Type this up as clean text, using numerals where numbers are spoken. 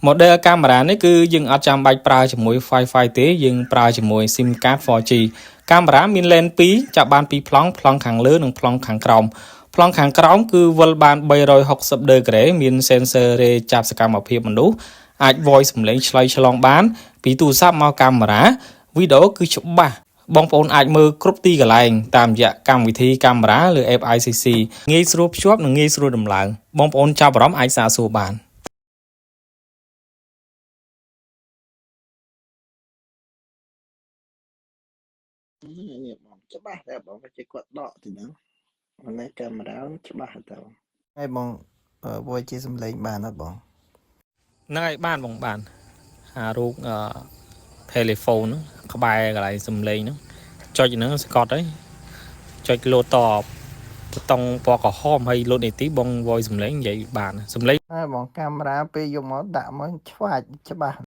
model camera này cứ dừng ở trong bạch pra chỉ môi Wi-Fi tế dừng pra chỉ môi sim card 4G camera min lens pi chạm bàn pi plong kháng lứaនិងplong khángក្រោម plong ខាងក្រោមគឺវិលបាន360 degree មាន sensor រេចាប់សកម្មភាពមនុស្សអាច voice សំឡេងឆ្លើយឆ្លងបានពីទូរស័ព្ទមកកាមេរ៉ាវីដេអូគឺច្បាស់បងប្អូនអាចមើលគ្រប់ទីកន្លែងតាមរយៈកម្មវិធីកាមេរ៉ាលើ app ICC ងាយស្រួលភ្ជាប់និងងាយស្រួលដំឡើងបងប្អូនចាប់អារម្មណ៍អាចសាកសួរបាន នេះបងច្បាស់តែបងគេគាត់ដកទីហ្នឹងនេះកាមេរ៉ាច្បាស់តែហើយបងវាជាសំឡេងបានអត់បងហ្នឹងហើយបានបងបានអារូបtelephone ហ្នឹងក្បែរកន្លែងសំឡេងហ្នឹងចុចហ្នឹងស្កត់ហើយចុចលោតតបតង់ពណ៌ក្រហមហើយលោតនីតិបង voice សំឡេងនិយាយបានសំឡេង ហើយបងកាមេរ៉ាពេលយកមកដាក់មកឆ្វាច់ច្បាស់